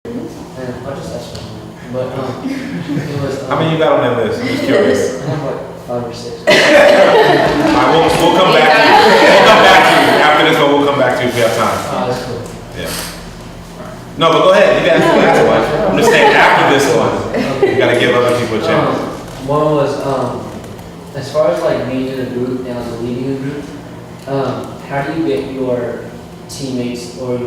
And I'll just ask one more. But it was. How many you got on that list? I'm just curious. I have like 5 or 6. Alright, we'll come back to you. We'll come back to you. After this one, we'll come back to you if we have time. That's cool. Yeah. No, but go ahead. You can ask the last one. I'm just saying after this one, you gotta give other people a chance. One was, as far as like being in a group and like leading a group, how do you get your teammates or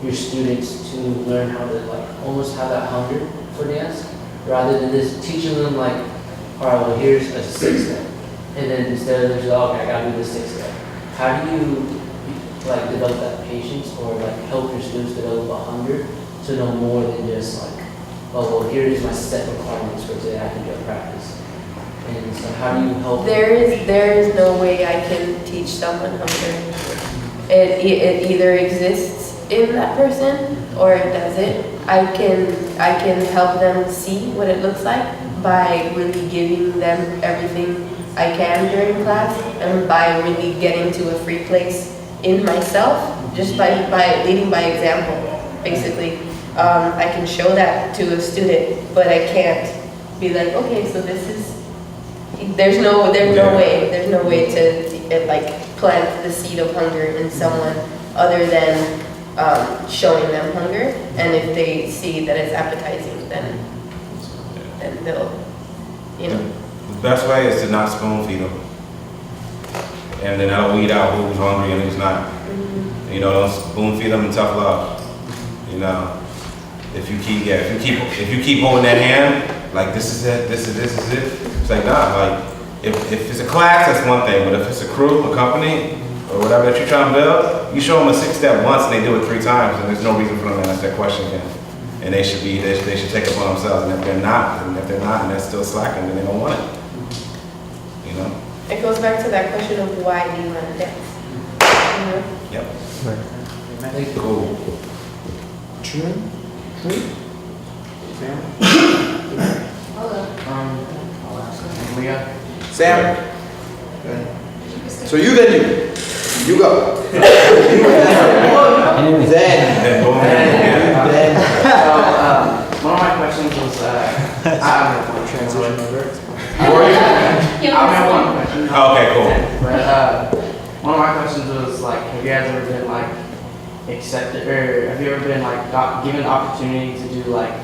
your students to learn how to like almost have that hunger for dance, rather than just teaching them like, all right, well here's a 6-step, and then instead of just okay, I gotta do the 6-step. How do you like develop that patience or like help your students develop a hunger to know more than just like, oh well, here is my set requirements for today, I can go practice. And so how do you help? There is no way I can teach someone hunger. It either exists in that person or it doesn't. I can help them see what it looks like by really giving them everything I can during class, and by really getting to a free place in myself, just by leading by example, basically. I can show that to a student, but I can't be like, okay, so this is, there's no way to like plant the seed of hunger in someone other than showing them hunger, and if they see that it's appetizing, then they'll, you know. The best way is to not spoon feed them, and then that'll weed out who's hungry and who's not. Mm-hmm. You know, don't spoon feed them in tough love. You know, if you keep holding that hand, like this is it, it's like nah, like if it's a class, that's one thing, but if it's a crew, a company, or whatever that you're trying to build, you show them a 6-step once and they do it 3 times, and there's no reason for them to ask that question again. And they should take it upon themselves, and if they're not and they're still slacking, then they don't want it. You know? It goes back to that question of why do you want to dance? Yep. Right. Cool. True. Sam? Hello. I'll ask them. Leah? Sam? Okay. So you then you go. Then. One of my questions was, Transition over. I have one question. Okay, cool. But one of my questions was like, have you guys ever been like accepted, or have you ever been like given the opportunity to do like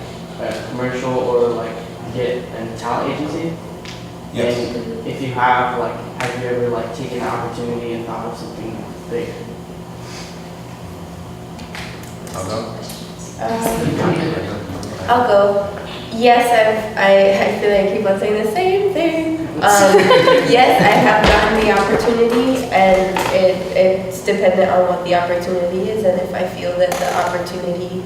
a commercial or like get a talent agency? Yes. And if you have, like, have you ever like taken the opportunity and thought of something big? I'll go. I'll go. Yes, I feel like I keep on saying the same thing. Yes, I have gotten the opportunity, and it's dependent on what the opportunity is, and if I feel that the opportunity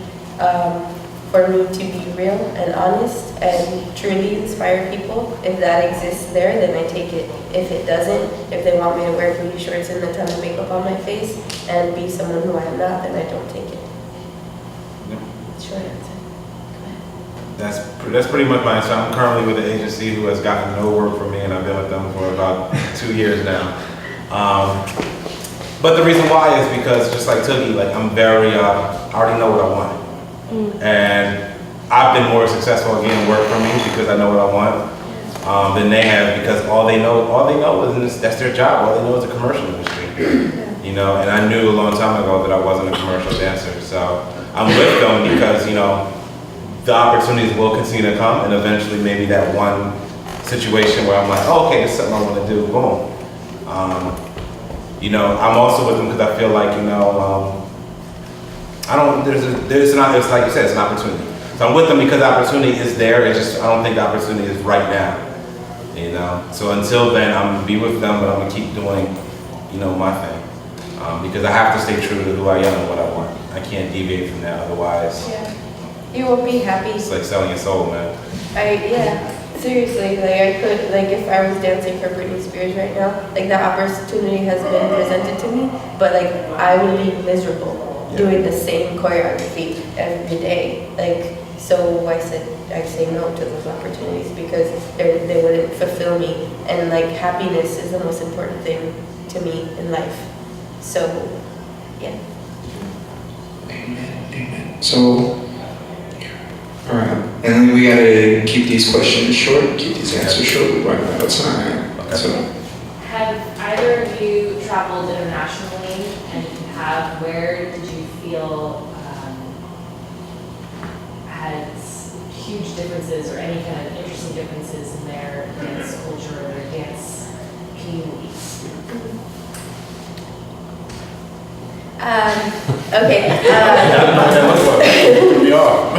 for me to be real and honest and truly inspire people, if that exists there, then I take it. If it doesn't, if they want me to wear booty shorts and a ton of makeup on my face and be someone who I am not, then I don't take it. Yep. Short answer. That's pretty much my answer. I'm currently with an agency who has gotten no work from me, and I've been with them for about 2 years now. But the reason why is because, just like Toogie, like I already know what I want. And I've been more successful at getting work from me because I know what I want than they have, because all they know is that's their job. All they know is the commercial industry. You know, and I knew a long time ago that I wasn't a commercial dancer. So I'm with them because, you know, the opportunities will continue to come, and eventually maybe that one situation where I'm like, oh, okay, this is something I want to do, boom. You know, I'm also with them because I feel like, you know, it's like you said, it's an opportunity. So I'm with them because the opportunity is there. It's just, I don't think the opportunity is right now, you know? So until then, I'm gonna be with them, but I'm gonna keep doing, you know, my thing. Because I have to stay true to who I am and what I want. I can't deviate from that, otherwise. Yeah. You will be happy. It's like selling your soul, man. Seriously, like I could, like if I was dancing for Britney Spears right now, like that opportunity has been presented to me, but like I would be miserable doing the same choreography every day. Like, so I say no to those opportunities because they wouldn't fulfill me, and like happiness is the most important thing to me in life. So, yeah. Amen. So, all right, and then we gotta keep these questions short, keep these answers short. We're running out of time. So, Have either of you traveled internationally? And if you have, where did you feel had huge differences or any kind of interesting differences in their dance culture or their dance communities? Okay. We are. I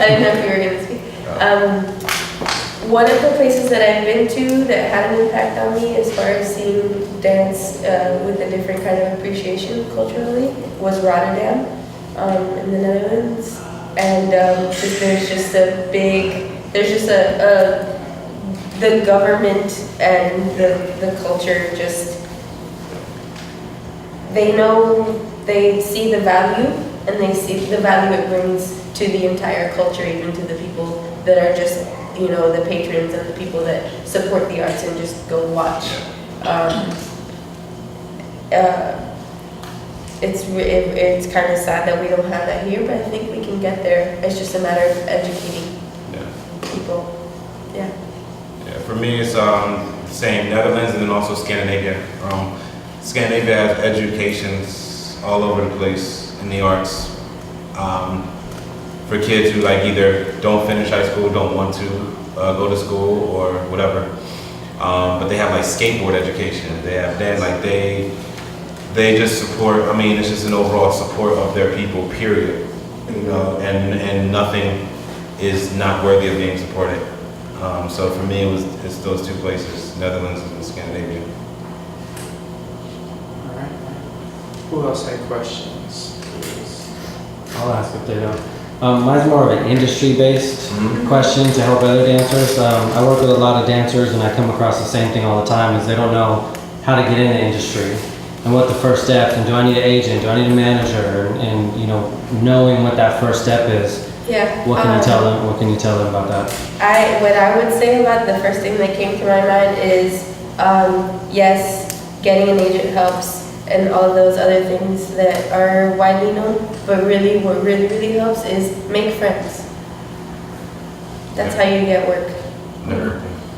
didn't know if you were going to speak. One of the places that I've been to that had an impact on me as far as seeing dance with a different kind of appreciation culturally was Rotterdam in the Netherlands. And there's just the government and the culture just, they see the value and they see the value it brings to the entire culture, even to the people that are just, the patrons and the people that support the arts and just go watch. It's kind of sad that we don't have that here, but I think we can get there. It's just a matter of educating people. Yeah. Yeah, for me, it's same Netherlands and then also Scandinavia. Scandinavia has educations all over the place in the arts for kids who either don't finish high school, don't want to go to school or whatever. But they have skateboard education. They just support. I mean, it's just an overall support of their people. Period. And nothing is not worthy of being supported. So for me, it's those two places, Netherlands and Scandinavia. All right. Who else had questions? Please. I'll ask if they don't. Mine's more of an industry-based question to help other dancers. I work with a lot of dancers and I come across the same thing all the time is they don't know how to get in the industry and what the first steps, and do I need an agent, do I need a manager, and knowing what that first step is. Yeah. What can you tell them? What can you tell them about that? What I would say about the first thing that came to my mind is, yes, getting an agent helps and all those other things that are widely known, but really what really helps is make friends. That's how you get work.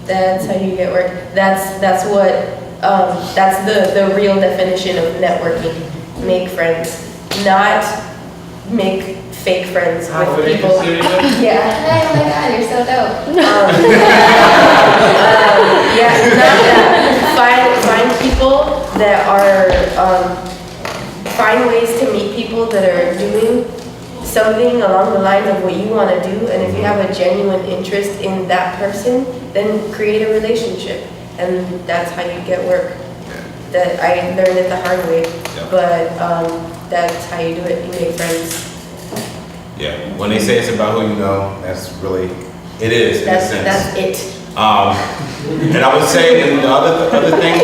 That's how you get work. That's the real definition of networking. Make friends, not make fake friends with people. Yeah. Oh my God, you're so dope. Yeah, not that. Find people that are, find ways to meet people that are doing something along the lines of what you want to do, and if you have a genuine interest in that person, then create a relationship, and that's how you get work. That I learned it the hard way, but that's how you do it. You make friends. Yeah, when they say it's about who you know, that's really, it is in a sense. That's it. And I would say, and the other thing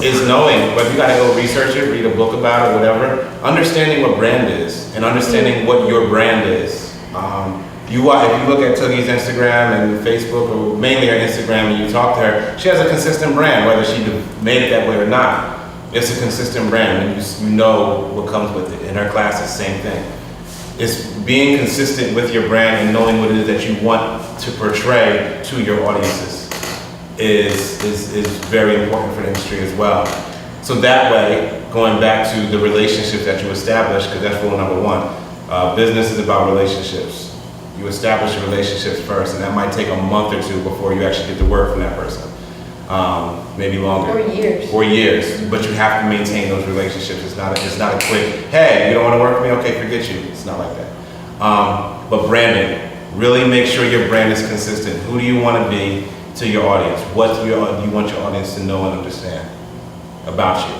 is knowing, but you gotta go research it, read a book about it, whatever. Understanding what brand is and understanding what your brand is. If you look at Toogie's Instagram and Facebook, or mainly her Instagram, and you talk to her, she has a consistent brand, whether she made it that way or not. It's a consistent brand, and you know what comes with it. In her class, it's the same thing. It's being consistent with your brand and knowing what it is that you want to portray to your audiences is very important for the industry as well. So that way, going back to the relationships that you establish, because that's rule number one. Business is about relationships. You establish your relationships first, and that might take a month or two before you actually get the work from that person. Maybe longer. Or years. But you have to maintain those relationships. It's not a quick, hey, you don't want to work with me? Okay, forget you. It's not like that. But branding. Really make sure your brand is consistent. Who do you want to be to your audience? What do you want your audience to know and understand about you?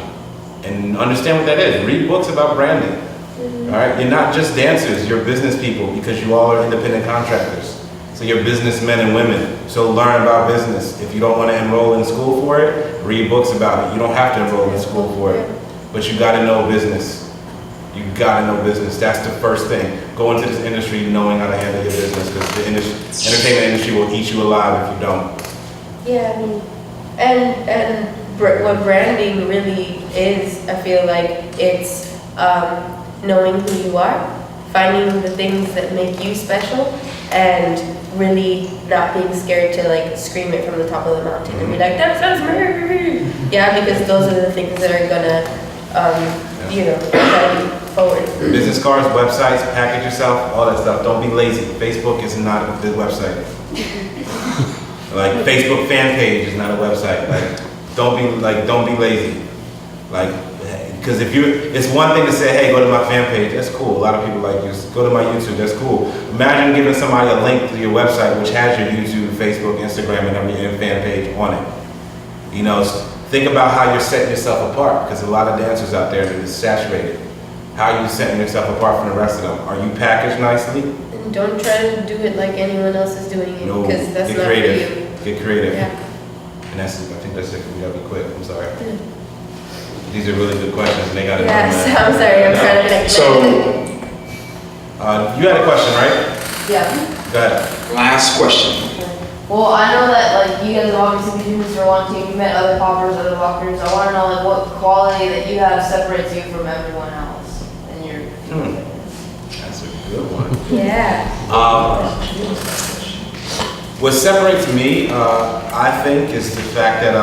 And understand what that is. Read books about branding. All right? You're not just dancers. You're business people because you all are independent contractors. So you're businessmen and women. So learn about business. If you don't want to enroll in school for it, read books about it. You don't have to enroll in school for it. But you got to know business. You got to know business. That's the first thing. Go into this industry knowing how to handle your business, because the entertainment industry will eat you alive if you don't. Yeah, I mean, and what branding really is, I feel like it's knowing who you are, finding the things that make you special, and really not being scared to like scream it from the top of the mountain and be like, that says me. Yeah, because those are the things that are gonna, drive you forward. Business cards, websites, package yourself, all that stuff. Don't be lazy. Facebook is not a good website. Like Facebook fan page is not a website. Like don't be lazy. Like, because it's one thing to say, hey, go to my fan page. That's cool. A lot of people like this. Go to my YouTube. That's cool. Imagine giving somebody a link to your website, which has your YouTube, Facebook, Instagram, and your fan page on it. Think about how you're setting yourself apart, because a lot of dancers out there that is saturated. How are you setting yourself apart from the rest of them? Are you packaged nicely? And don't try to do it like anyone else is doing it, No. because that's Get not creative. for you. Get creative. Yeah. And I think that's it. We gotta be quick. I'm sorry. These are really good questions, and they gotta. Yes, I'm sorry. I'm trying to like. You had a question, right? Yeah. Go ahead. Last question. Well, I know that like you guys have obviously been doing this for one team. You met other poppers, other lockers. I want to know like what quality that you have separates you from everyone else in your. That's a good one. Yeah. What separates me, I think, is the fact that,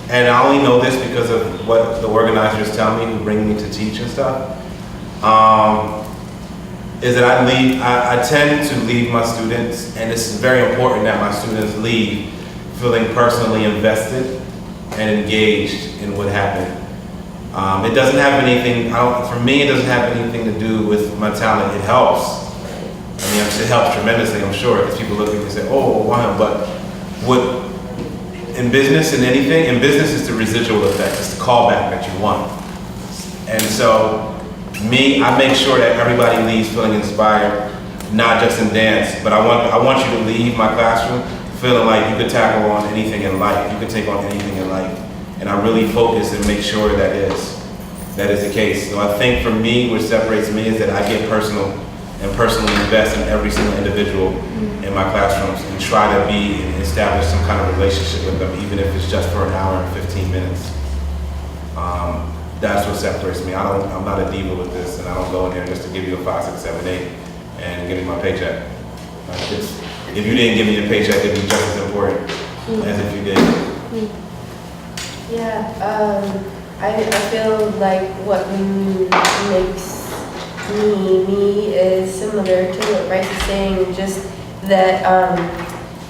and I only know this because of what the organizers tell me who bring me to teach and stuff, is that I tend to leave my students, and it's very important that my students leave feeling personally invested and engaged in what happened. It doesn't have anything, for me, it doesn't have anything to do with my talent. It helps. I mean, it helps tremendously, I'm sure, because people look at me and say, oh, wow, but in business and anything, in business it's the residual effect, it's the callback that you want. And so, I make sure that everybody leaves feeling inspired, not just in dance, but I want you to leave my classroom feeling like you could tackle on anything in life, you could take on anything in life. And I really focus and make sure that is the case. So I think for me, what separates me is that I get personal and personally invest in every single individual in my classrooms and try to be and establish some kind of relationship with them, even if it's just for an hour and 15 minutes. That's what separates me. I'm not a diva with this, and I don't go in there just to give you a 5, 6, 7, 8 and give me my paycheck. If you didn't give me a paycheck, it'd be just as important as if you did. Yeah. I feel like what makes me is similar to what Brice is saying, just that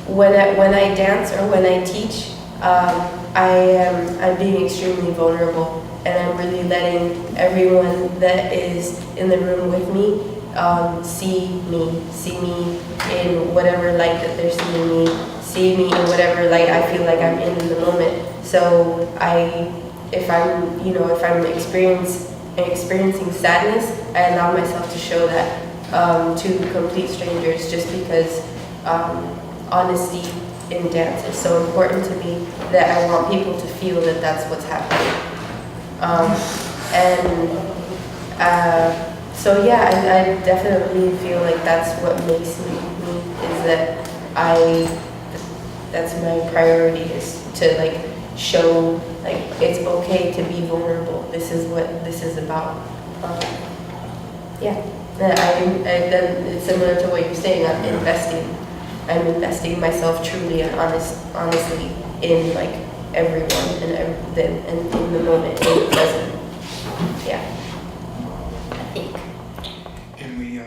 when I dance or when I teach, I'm being extremely vulnerable, and I'm really letting everyone that is in the room with me see me in whatever light that they're seeing me, see me in whatever light I feel like I'm in the moment. So if I'm experiencing sadness, I allow myself to show that to complete strangers, just because honesty in dance is so important to me that I want people to feel that that's what's happening. So yeah, I definitely feel like that's what makes me is that that's my priority, is to like show like it's okay to be vulnerable. This is what this is about. Yeah, then it's similar to what you're saying. I'm investing myself truly and honestly in like everyone and in the moment, in the present. Yeah, I think. And we